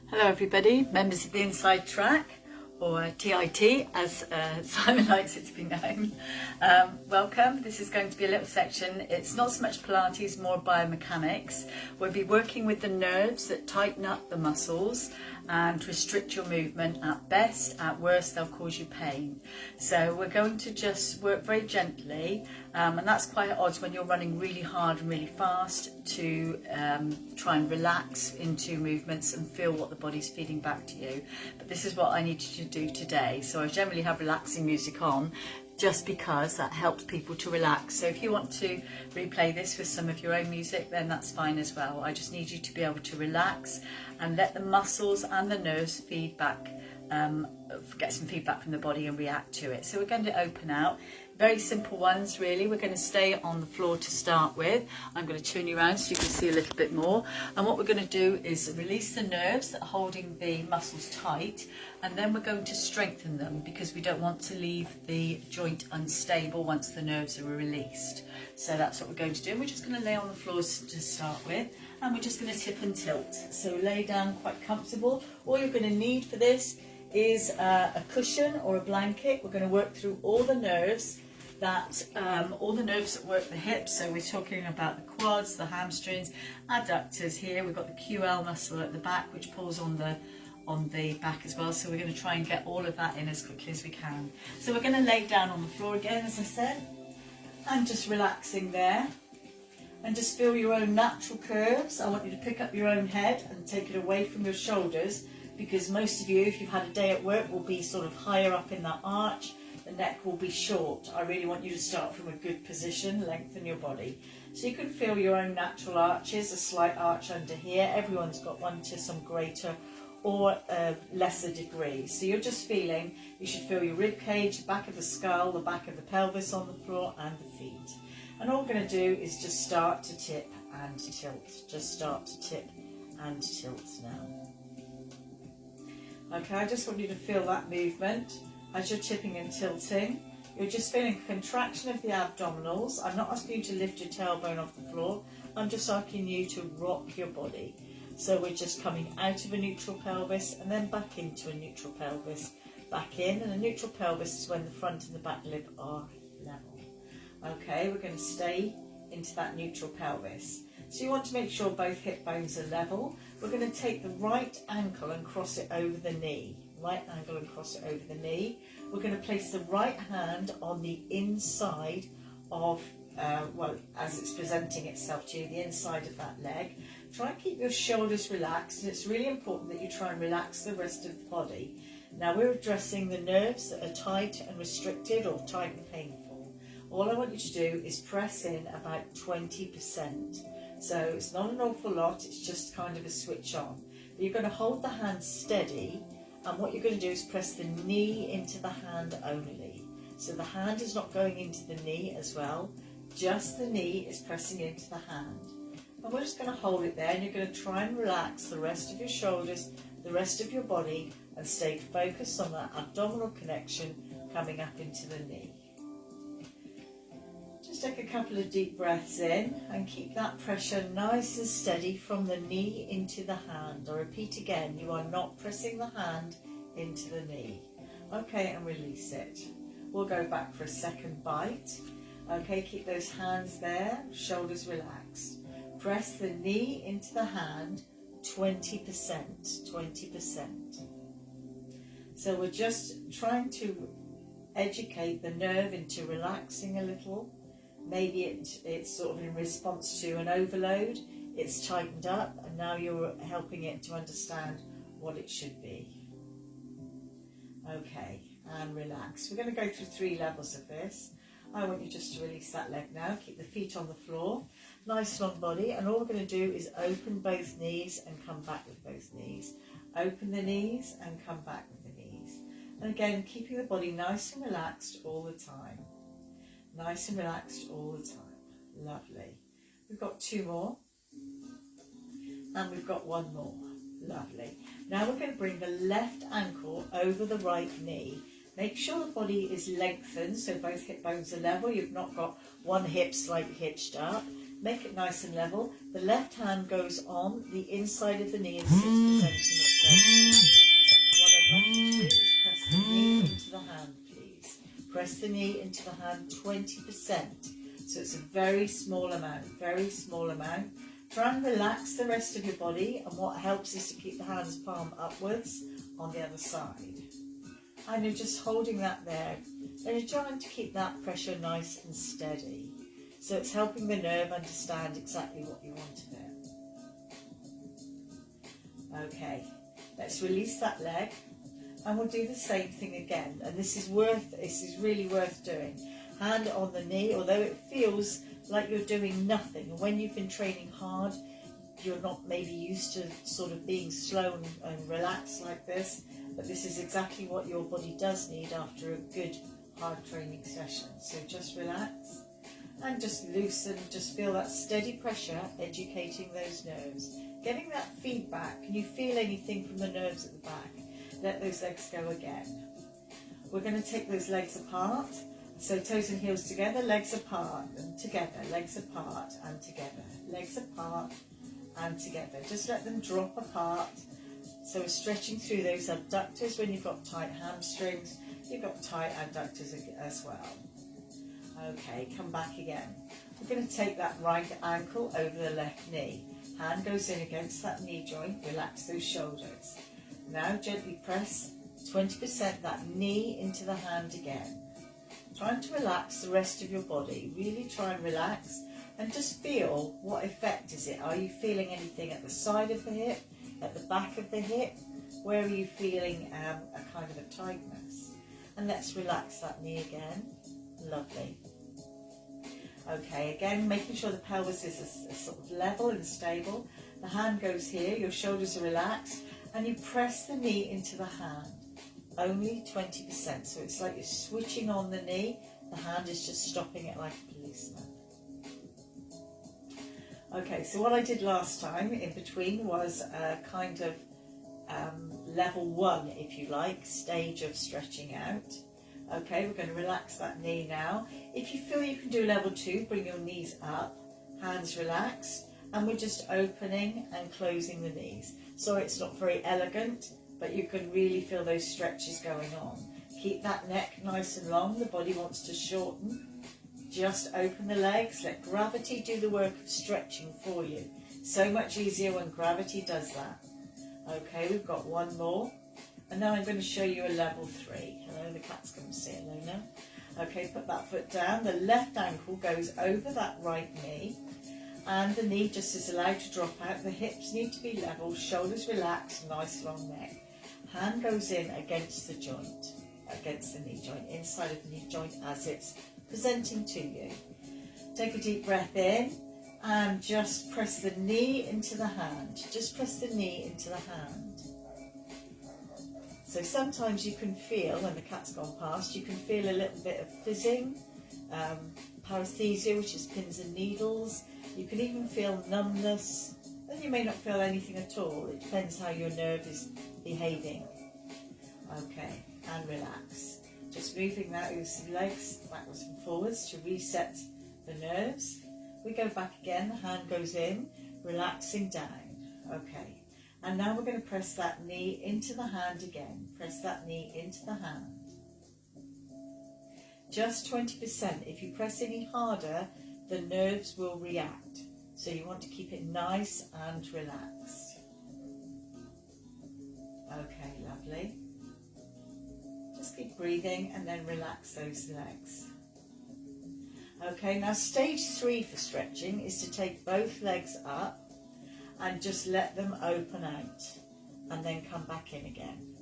Hello everybody, members of the Inside Track, or TIT as Simon likes it to be known. Welcome. This is going to be a little section. It's not so much Pilates, more biomechanics. We'll be working with the nerves that tighten up the muscles and restrict your movement. At best, at worst, they'll cause you pain. So we're going to just work very gently, and that's quite odd when you're running really hard and really fast to try and relax into movements and feel what the body's feeding back to you. But this is what I need you to do today. So I generally have relaxing music on just because that helps people to relax. So if you want to replay this with some of your own music, then that's fine as well. I just need you to be able to relax and let the muscles and the nerves feedback, get some feedback from the body and react to it. So we're going to open out. Very simple ones really. We're going to stay on the floor to start with. I'm going to turn you around so you can see a little bit more. And what we're going to do is release the nerves that are holding the muscles tight, and then we're going to strengthen them because we don't want to leave the joint unstable once the nerves are released. So that's what we're going to do. We're just going to lay on the floor to start with, and we're just going to tip and tilt. So lay down quite comfortable. All you're going to need for this is a cushion or a blanket. We're going to work through all the nerves that work the hips. So we're talking about the quads, the hamstrings, adductors here. We've got the QL muscle at the back which pulls on the back as well. So we're going to try and get all of that in as quickly as we can. So we're going to lay down on the floor again, as I said, and just relaxing there. And just feel your own natural curves. I want you to pick up your own head and take it away from your shoulders, because most of you, if you've had a day at work, will be sort of higher up in that arch. The neck will be short. I really want you to start from a good position, lengthen your body. So you can feel your own natural arches, a slight arch under here. Everyone's got one to some greater or lesser degree. So you're just feeling, you should feel your rib cage, the back of the skull, the back of the pelvis on the floor and the feet. And all we're going to do is just start to tip and tilt. Just start to tip and tilt now. Okay, I just want you to feel that movement. As you're tipping and tilting, you're just feeling a contraction of the abdominals. I'm not asking you to lift your tailbone off the floor. I'm just asking you to rock your body. So we're just coming out of a neutral pelvis and then back into a neutral pelvis. Back in, and a neutral pelvis is when the front and the back lip are level. Okay, we're going to stay into that neutral pelvis. So you want to make sure both hip bones are level. We're going to take the right ankle and cross it over the knee. Right angle and cross it over the knee. We're going to place the right hand on the inside of, as it's presenting itself to you, the inside of that leg. Try and keep your shoulders relaxed, and it's really important that you try and relax the rest of the body. Now we're addressing the nerves that are tight and restricted or tight and painful. All I want you to do is press in about 20%. So it's not an awful lot, it's just kind of a switch on. But you're going to hold the hand steady, and what you're going to do is press the knee into the hand only. So the hand is not going into the knee as well, just the knee is pressing into the hand. And we're just going to hold it there, and you're going to try and relax the rest of your shoulders, the rest of your body, and stay focused on that abdominal connection coming up into the knee. Just take a couple of deep breaths in and keep that pressure nice and steady from the knee into the hand. I repeat again, you are not pressing the hand into the knee. Okay, and release it. We'll go back for a second bite. Okay, keep those hands there, shoulders relaxed. Press the knee into the hand, 20%, 20%. So we're just trying to educate the nerve into relaxing a little. Maybe it's sort of in response to an overload, it's tightened up, and now you're helping it to understand what it should be. Okay, and relax. We're going to go through 3 levels of this. I want you just to release that leg now. Keep the feet on the floor, nice long body, and all we're going to do is open both knees and come back with both knees. Open the knees and come back with the knees. And again, keeping the body nice and relaxed all the time. Nice and relaxed all the time. Lovely. We've got 2 more. And we've got 1 more. Lovely. Now we're going to bring the left ankle over the right knee. Make sure the body is lengthened so both hip bones are level. You've not got one hip slightly hitched up. Make it nice and level. The left hand goes on the inside of the knee and sits presenting itself press the knee into the hand 20%. So it's a very small amount, very small amount. Try and relax the rest of your body, and what helps is to keep the hands palm upwards on the other side. And you're just holding that there, and you're trying to keep that pressure nice and steady. So it's helping the nerve understand exactly what you want of it. Okay, let's release that leg, and we'll do the same thing again. And this is really worth doing. Hand on the knee, although it feels like you're doing nothing. And when you've been training hard, you're not maybe used to sort of being slow and relaxed like this, but this is exactly what your body does need after a good hard training session. So just relax and just loosen, just feel that steady pressure educating those nerves, getting that feedback. Can you feel anything from the nerves at the back? Let those legs go again. We're going to take those legs apart. So toes and heels together, legs apart and together, legs apart and together, legs apart and together. Just let them drop apart. So we're stretching through those abductors. When you've got tight hamstrings, you've got tight adductors as well. Okay, come back again. We're going to take that right ankle over the left knee. Hand goes in against that knee joint, relax those shoulders. Now gently press 20% that knee into the hand again. Trying to relax the rest of your body. Really try and relax and just feel what effect is it. Are you feeling anything at the side of the hip, at the back of the hip? Where are you feeling a kind of a tightness? And let's relax that knee again. Lovely. Okay, again, making sure the pelvis is a sort of level and stable. The hand goes here, your shoulders are relaxed, and you press the knee into the hand. Only 20%, so it's like you're switching on the knee, the hand is just stopping it like a policeman. Okay, so what I did last time in between was a kind of level 1, if you like, stage of stretching out. Okay, we're going to relax that knee now. If you feel you can do level 2, bring your knees up, hands relaxed, and we're just opening and closing the knees. So it's not very elegant, but you can really feel those stretches going on. Keep that neck nice and long. The body wants to shorten. Just open the legs. Let gravity do the work of stretching for you. So much easier when gravity does that. Okay, we've got one more. And now I'm going to show you a level 3. Hello, the cat's going to say hello now. Okay, put that foot down. The left ankle goes over that right knee. And the knee just is allowed to drop out. The hips need to be level. Shoulders relaxed. Nice long neck. Hand goes in against the joint, against the knee joint, inside of the knee joint as it's presenting to you. Take a deep breath in and just press the knee into the hand. Just press the knee into the hand. So sometimes you can feel, when the cat's gone past, you can feel a little bit of fizzing, paresthesia, which is pins and needles. You can even feel numbness, and you may not feel anything at all. It depends how your nerve is behaving. Okay, and relax. Just moving those legs backwards and forwards to reset the nerves. We go back again, the hand goes in, relaxing down. Okay, and now we're going to press that knee into the hand again. Press that knee into the hand. Just 20%. If you press any harder, the nerves will react. So you want to keep it nice and relaxed. Okay, lovely. Just keep breathing and then relax those legs. Okay, now stage 3 for stretching is to take both legs up and just let them open out and then come back in again.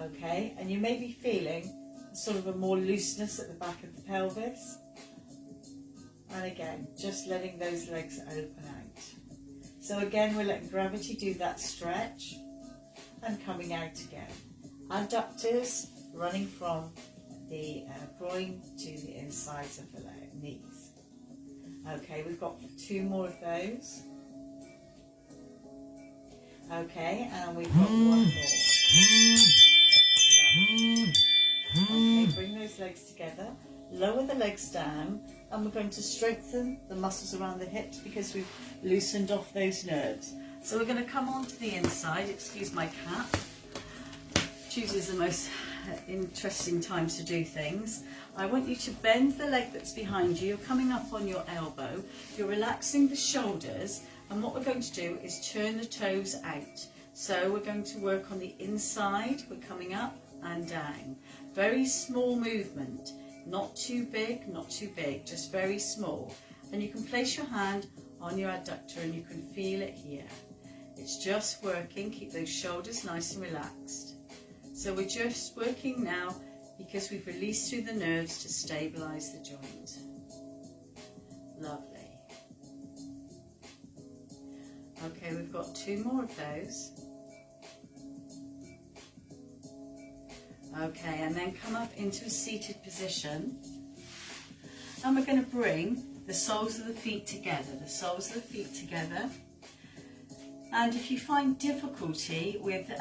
Okay, and you may be feeling sort of a more looseness at the back of the pelvis. And again, just letting those legs open out. So again, we're letting gravity do that stretch and coming out again. Adductors running from the groin to the insides of the knees. Okay, we've got 2 more of those. Okay, and we've got 1 more. Lovely. Okay, bring those legs together. Lower the legs down, and we're going to strengthen the muscles around the hips because we've loosened off those nerves. So we're going to come onto the inside, excuse my cat. chooses the most interesting times to do things. I want you to bend the leg that's behind you. You're coming up on your elbow. You're relaxing the shoulders, and what we're going to do is turn the toes out. So we're going to work on the inside. We're coming up and down. Very small movement, not too big, not too big, just very small. And you can place your hand on your adductor and you can feel it here. It's just working. Keep those shoulders nice and relaxed. So we're just working now because we've released through the nerves to stabilise the joint. Lovely. Okay, we've got 2 more of those. Okay, and then come up into a seated position. And we're going to bring the soles of the feet together, the soles of the feet together. And if you find difficulty with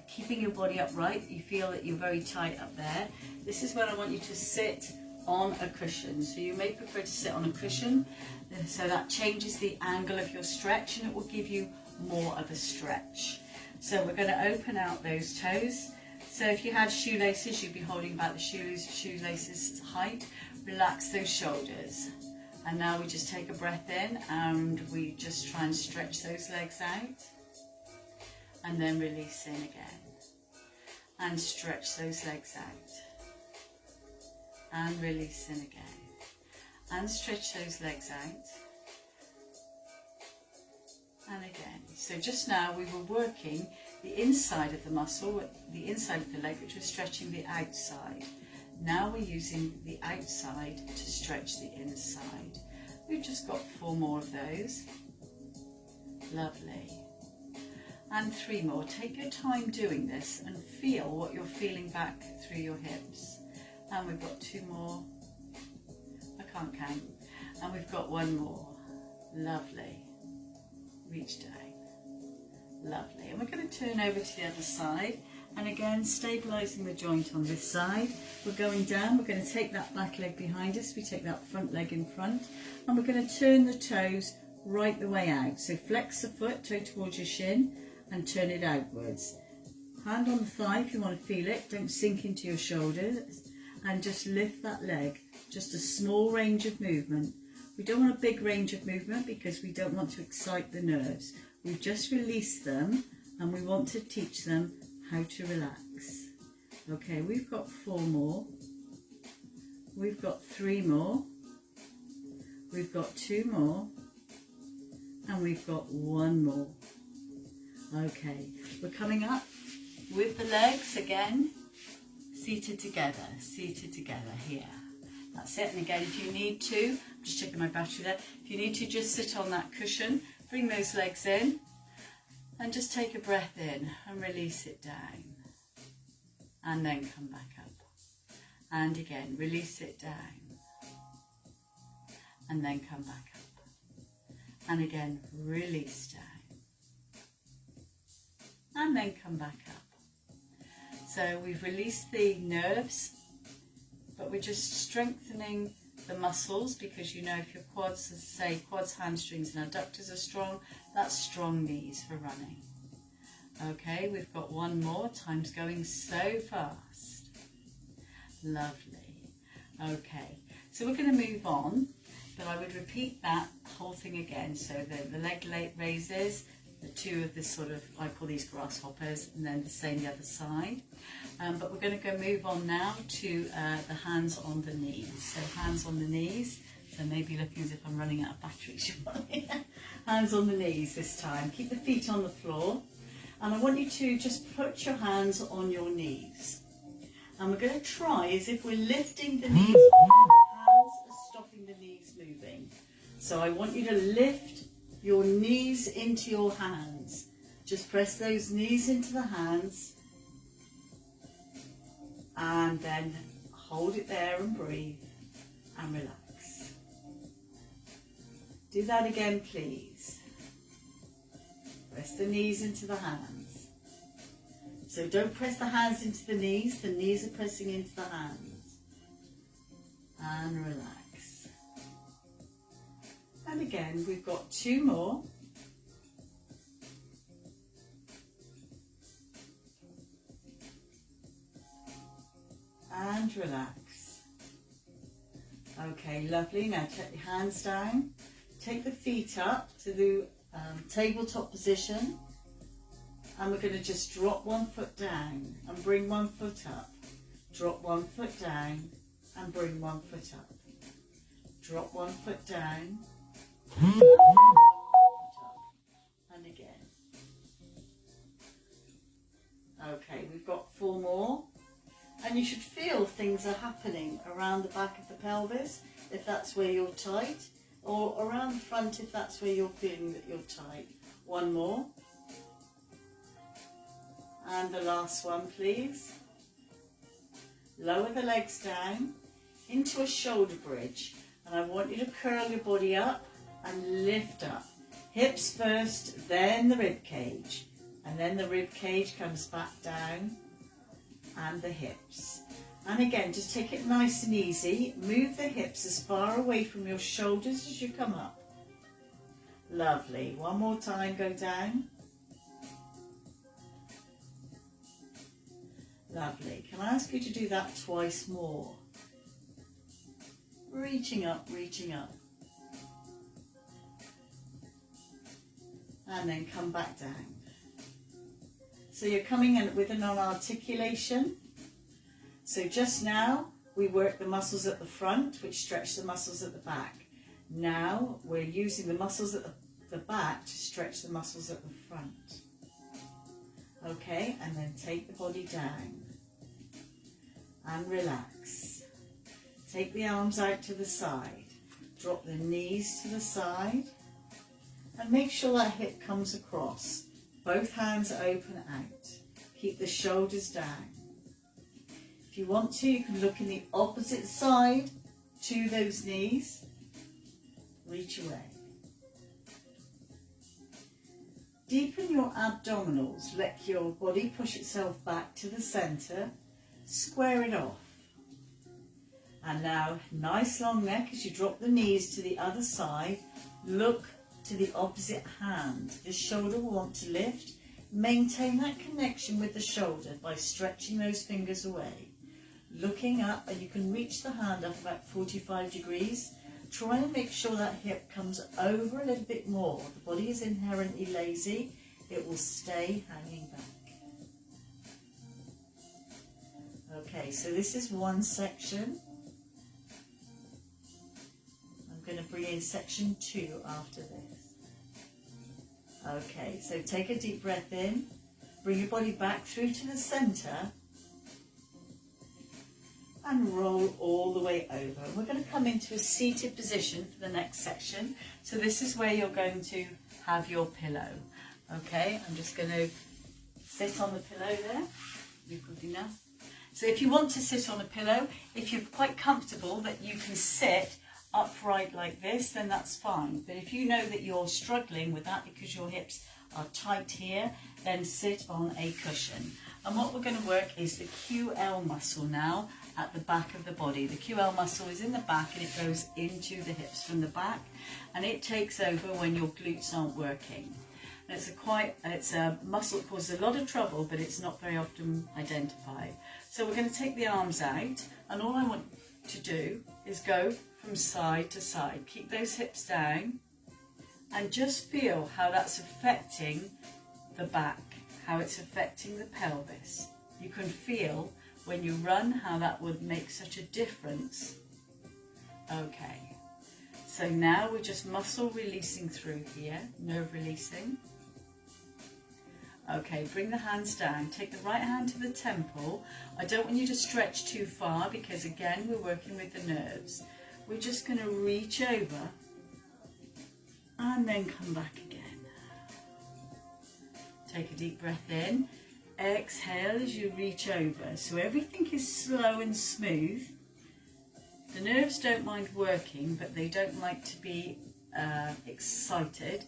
keeping your body upright, you feel that you're very tight up there, this is when I want you to sit on a cushion. So you may prefer to sit on a cushion, so that changes the angle of your stretch and it will give you more of a stretch. So we're going to open out those toes. So if you had shoelaces, you'd be holding about the shoelaces height. Relax those shoulders. And now we just take a breath in and we just try and stretch those legs out. And then release in again. And stretch those legs out. And release in again. And stretch those legs out. And again. So just now we were working the inside of the muscle, the inside of the leg, which was stretching the outside. Now we're using the outside to stretch the inside. We've just got 4 more of those. Lovely. And 3 more. Take your time doing this and feel what you're feeling back through your hips. And we've got 2 more. I can't count. And we've got 1 more. Lovely. Reach down. Lovely. And we're going to turn over to the other side. And again, stabilising the joint on this side. We're going down. We're going to take that back leg behind us. We take that front leg in front. And we're going to turn the toes right the way out. So flex the foot, toe towards your shin, and turn it outwards. Hand on the thigh if you want to feel it. Don't sink into your shoulders. And just lift that leg. Just a small range of movement. We don't want a big range of movement because we don't want to excite the nerves. We've just released them and we want to teach them how to relax. Okay, we've got 4 more. We've got 3 more. We've got 2 more. And we've got 1 more. Okay, we're coming up with the legs again, seated together here. That's it. And again, if you need to, I'm just checking my battery there. If you need to, just sit on that cushion, bring those legs in, and just take a breath in and release it down. And then come back up. And again, release it down. And then come back up. And again, release down. And then come back up. So we've released the nerves, but we're just strengthening the muscles because you know if your quads, say quads, hamstrings and adductors are strong, that's strong knees for running. Okay, we've got 1 more. Time's going so fast. Lovely. Okay, so we're going to move on, but I would repeat that whole thing again. So the leg raises, the 2 of this sort of, I call these grasshoppers, and then the same the other side. But we're going to go move on now to the hands on the knees. So hands on the knees. So maybe looking as if I'm running out of batteries. Hands on the knees this time. Keep the feet on the floor. And I want you to just put your hands on your knees. And we're going to try as if we're lifting the knees up. Hands are stopping the knees moving. So I want you to lift your knees into your hands. Just press those knees into the hands. And then hold it there and breathe and relax. Do that again, please. Press the knees into the hands. So don't press the hands into the knees are pressing into the hands. And relax. And again, we've got 2 more. and relax. Okay, lovely. Now take your hands down. Take the feet up to the tabletop position. And we're going to just drop one foot down and bring one foot up. Drop one foot down and bring one foot up. Drop one foot down and bring one foot up. And again. Okay, we've got 4 more. And you should feel things are happening around the back of the pelvis if that's where you're tight, or around the front if that's where you're feeling that you're tight. 1 more. And the last one, please. Lower the legs down into a shoulder bridge. And I want you to curl your body up and lift up. Hips first, then the rib cage. And then the rib cage comes back down and the hips. And again, just take it nice and easy. Move the hips as far away from your shoulders as you come up. Lovely. 1 more time, go down. Lovely. Can I ask you to do that twice more? Reaching up, reaching up. And then come back down. So you're coming in with a non-articulation. So just now we work the muscles at the front, which stretch the muscles at the back. Now we're using the muscles at the back to stretch the muscles at the front. Okay, and then take the body down and relax. Take the arms out to the side. Drop the knees to the side and make sure that hip comes across. Both hands open out. Keep the shoulders down. If you want to, you can look in the opposite side to those knees. Reach away. Deepen your abdominals. Let your body push itself back to the centre. Square it off. And now, nice long neck as you drop the knees to the other side. Look to the opposite hand. This shoulder will want to lift. Maintain that connection with the shoulder by stretching those fingers away. Looking up, and you can reach the hand up about 45 degrees. Try and make sure that hip comes over a little bit more. The body is inherently lazy. It will stay hanging back. Okay, so this is one section. I'm going to bring in section 2 after this. Okay, so take a deep breath in. Bring your body back through to the centre. And roll all the way over. We're going to come into a seated position for the next section. So this is where you're going to have your pillow. Okay, I'm just going to sit on the pillow there. You're good enough. So if you want to sit on a pillow, if you're quite comfortable that you can sit upright like this, then that's fine. But if you know that you're struggling with that because your hips are tight here, then sit on a cushion. And what we're going to work is the QL muscle now at the back of the body. The QL muscle is in the back and it goes into the hips from the back, and it takes over when your glutes aren't working. And it's a muscle that causes a lot of trouble, but it's not very often identified. So we're going to take the arms out, and all I want to do is go from side to side. Keep those hips down and just feel how that's affecting the back, how it's affecting the pelvis. You can feel when you run how that would make such a difference. Okay, so now we're just muscle releasing through here, nerve releasing. Okay, bring the hands down. Take the right hand to the temple. I don't want you to stretch too far because again we're working with the nerves. We're just going to reach over and then come back again. Take a deep breath in. Exhale as you reach over. So everything is slow and smooth. The nerves don't mind working, but they don't like to be excited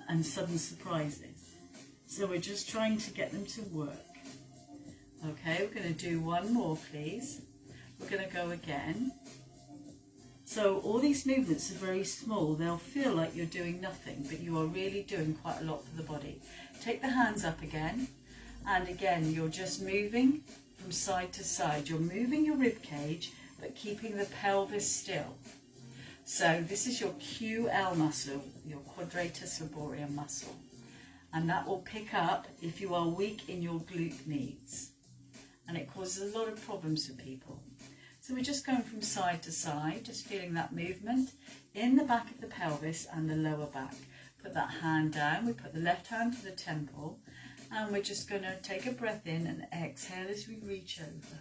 and sudden surprises. So we're just trying to get them to work. Okay, we're going to do one more, please. We're going to go again. So all these movements are very small. They'll feel like you're doing nothing, but you are really doing quite a lot for the body. Take the hands up again. And again, you're just moving from side to side. You're moving your rib cage, but keeping the pelvis still. So this is your QL muscle, your quadratus laborium muscle. And that will pick up if you are weak in your glute medius. And it causes a lot of problems for people. So we're just going from side to side, just feeling that movement in the back of the pelvis and the lower back. Put that hand down, we put the left hand to the temple, and we're just going to take a breath in and exhale as we reach over.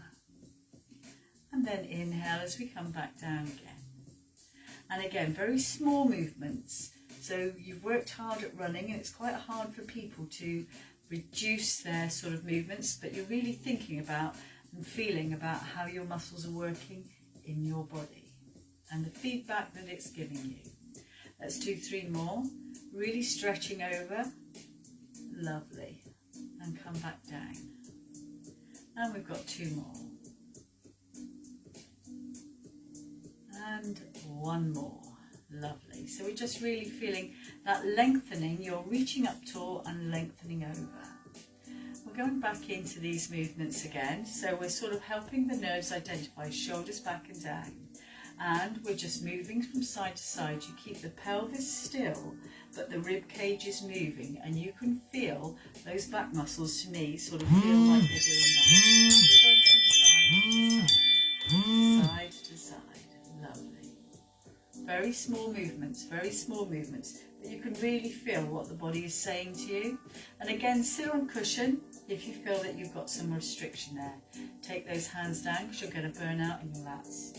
And then inhale as we come back down again. And again, very small movements. So you've worked hard at running, and it's quite hard for people to reduce their sort of movements, but you're really thinking about and feeling about how your muscles are working in your body and the feedback that it's giving you. Let's do 3 more. Really stretching over. Lovely. And come back down. And we've got 2 more. And 1 more. Lovely. So we're just really feeling that lengthening. You're reaching up tall and lengthening over. We're going back into these movements again. So we're sort of helping the nerves identify shoulders back and down. And we're just moving from side to side. You keep the pelvis still, but the rib cage is moving, and you can feel those back muscles, to me, sort of feel like they're doing that. We're going from side to side. Lovely. Very small movements, but you can really feel what the body is saying to you. And again, sit on cushion if you feel that you've got some restriction there. Take those hands down because you're going to burn out in your lats.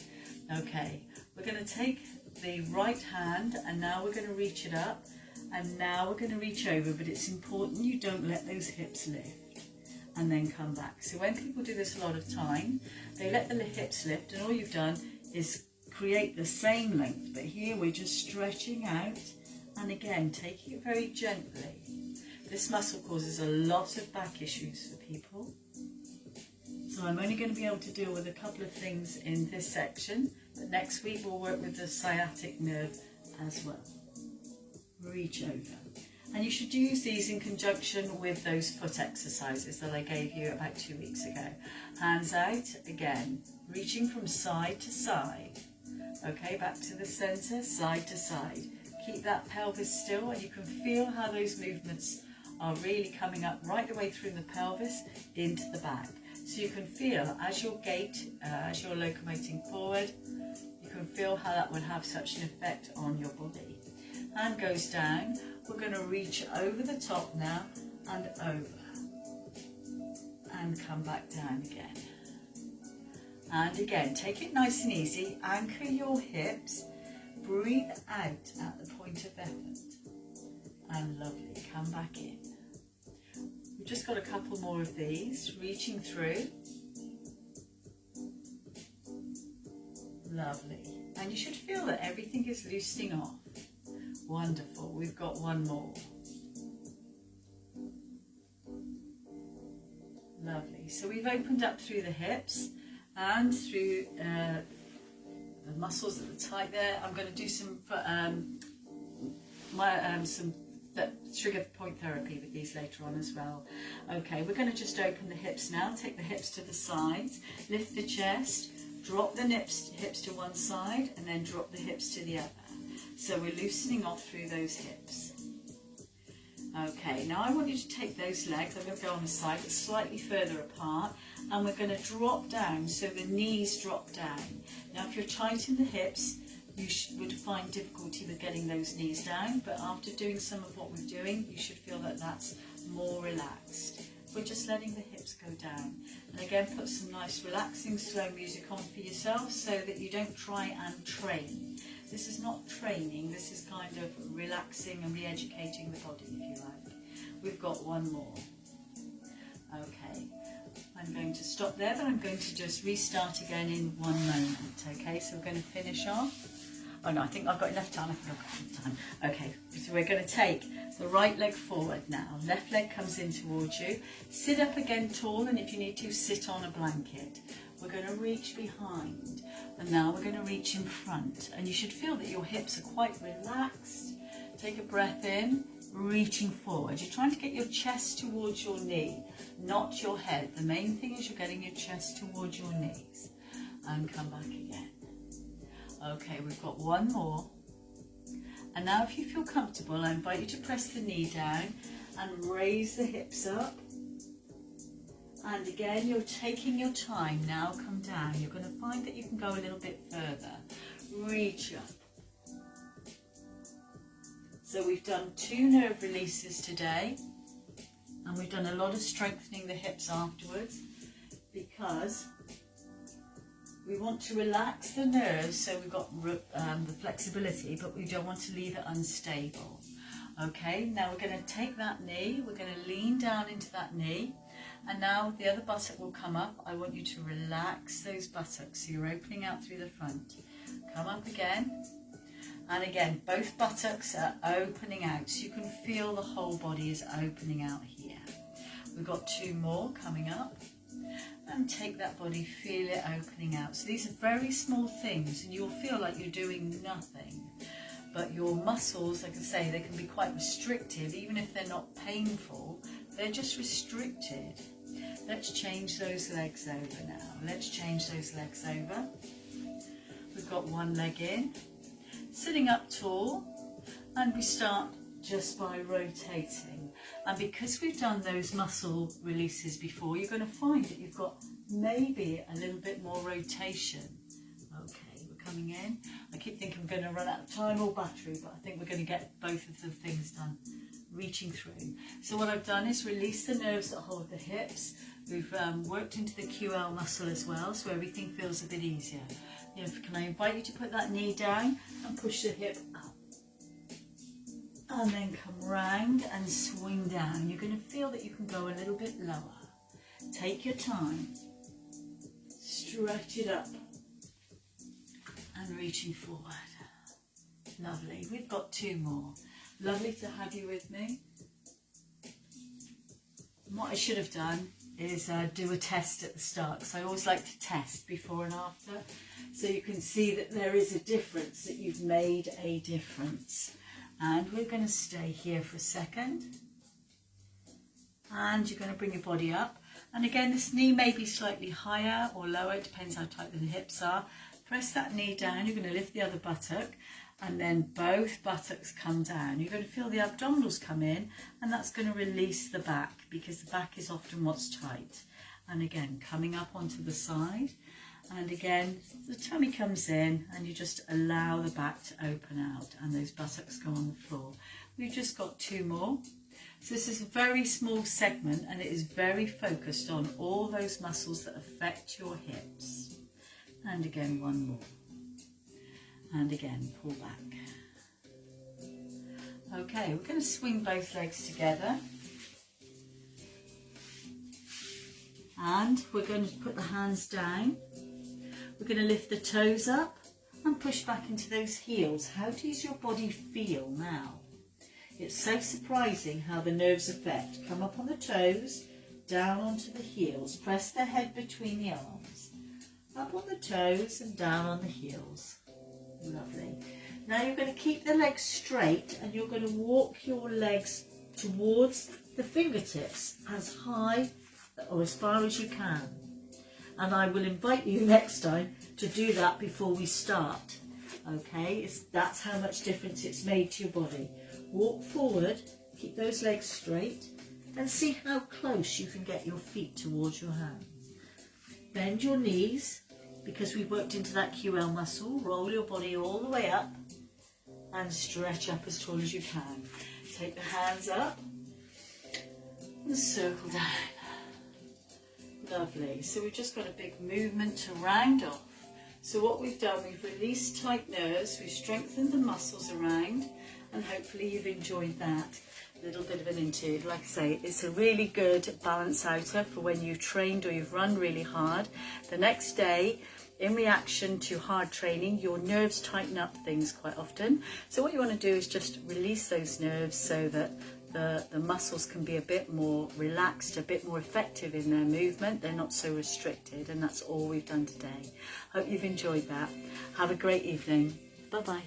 Okay, we're going to take the right hand, and now we're going to reach it up, and now we're going to reach over, but it's important you don't let those hips lift, and then come back. So when people do this a lot of time, they let the hips lift, and all you've done is create the same length, but here we're just stretching out, and again, taking it very gently. This muscle causes a lot of back issues for people. So I'm only going to be able to deal with a couple of things in this section, but next week we'll work with the sciatic nerve as well. Reach over. And you should use these in conjunction with those foot exercises that I gave you about 2 weeks ago. Hands out, again, reaching from side to side. Okay, back to the centre, side to side. Keep that pelvis still, and you can feel how those movements are really coming up right the way through the pelvis into the back. So you can feel as your gait, as you're locomoting forward, you can feel how that would have such an effect on your body. Hand goes down. We're going to reach over the top now and over. And come back down again. And again, take it nice and easy. Anchor your hips. Breathe out at the point of effort. And lovely. Come back in. We've just got a couple more of these, reaching through. Lovely. And you should feel that everything is loosening off. Wonderful. We've got 1 more. Lovely. So we've opened up through the hips and through the muscles at the tight there. I'm going to do some trigger point therapy with these later on as well. Okay, we're going to just open the hips now. Take the hips to the sides, lift the chest, drop the hips to one side, and then drop the hips to the other. So we're loosening off through those hips. Okay, now I want you to take those legs, I'm going to go on the side, but slightly further apart, and we're going to drop down, so the knees drop down. Now if you're tight in the hips, you would find difficulty with getting those knees down, but after doing some of what we're doing, you should feel that that's more relaxed. We're just letting the hips go down. And again, put some nice relaxing slow music on for yourself so that you don't try and train. This is not training, this is kind of relaxing and re-educating the body, if you like. We've got 1 more. Okay, I'm going to stop there, but I'm going to just restart again in 1 moment. Okay, so we're going to finish off. Oh no, I think I've got enough time. I think I've got enough time. Okay, so we're going to take the right leg forward now. Left leg comes in towards you. Sit up again tall, and if you need to, sit on a blanket. We're going to reach behind, and now we're going to reach in front. And you should feel that your hips are quite relaxed. Take a breath in, reaching forward. You're trying to get your chest towards your knee, not your head. The main thing is you're getting your chest towards your knees. And come back again. Okay, we've got one more. And now if you feel comfortable, I invite you to press the knee down and raise the hips up. And again, you're taking your time. Now come down. You're going to find that you can go a little bit further. Reach up. So we've done 2 nerve releases today. And we've done a lot of strengthening the hips afterwards, because we want to relax the nerves, so we've got the flexibility, but we don't want to leave it unstable. Okay, now we're going to take that knee, we're going to lean down into that knee, and now the other buttock will come up. I want you to relax those buttocks, so you're opening out through the front. Come up again, and again, both buttocks are opening out, so you can feel the whole body is opening out here. We've got 2 more coming up. And take that body, feel it opening out. So these are very small things, and you'll feel like you're doing nothing. But your muscles, like I say, they can be quite restrictive, even if they're not painful. They're just restricted. Let's change those legs over now. Let's change those legs over. We've got one leg in, sitting up tall, and we start just by rotating. And because we've done those muscle releases before, you're going to find that you've got maybe a little bit more rotation. Okay, we're coming in. I keep thinking I'm going to run out of time or battery, but I think we're going to get both of the things done. Reaching through. So what I've done is release the nerves that hold the hips. We've worked into the QL muscle as well, so everything feels a bit easier. Can I invite you to put that knee down and push the hip up? And then come round and swing down. You're going to feel that you can go a little bit lower. Take your time. Stretch it up. And reaching forward. Lovely. We've got 2 more. Lovely to have you with me. And what I should have done is do a test at the start, because I always like to test before and after, so you can see that there is a difference, that you've made a difference. And we're going to stay here for a second. And you're going to bring your body up. And again, this knee may be slightly higher or lower, it depends how tight the hips are. Press that knee down, you're going to lift the other buttock, and then both buttocks come down. You're going to feel the abdominals come in, and that's going to release the back, because the back is often what's tight. And again, coming up onto the side. And again, the tummy comes in, and you just allow the back to open out, and those buttocks go on the floor. We've just got 2 more. So this is a very small segment, and it is very focused on all those muscles that affect your hips. And again, 1 more. And again, pull back. Okay, we're going to swing both legs together. And we're going to put the hands down. We're going to lift the toes up and push back into those heels. How does your body feel now? It's so surprising how the nerves affect. Come up on the toes, down onto the heels. Press the head between the arms. Up on the toes and down on the heels. Lovely. Now you're going to keep the legs straight, and you're going to walk your legs towards the fingertips as high or as far as you can. And I will invite you next time to do that before we start. Okay, that's how much difference it's made to your body. Walk forward, keep those legs straight, and see how close you can get your feet towards your hands. Bend your knees, because we've worked into that QL muscle. Roll your body all the way up and stretch up as tall as you can. Take the hands up and circle down. Lovely. So we've just got a big movement to round off. So what we've done, we've released tight nerves, we've strengthened the muscles around, and hopefully you've enjoyed that little bit of an interlude. Like I say, it's a really good balance outer for when you've trained or you've run really hard. The next day, in reaction to hard training, your nerves tighten up things quite often. So what you want to do is just release those nerves so that the muscles can be a bit more relaxed, a bit more effective in their movement. They're not so restricted, and that's all we've done today. Hope you've enjoyed that. Have a great evening. Bye-bye.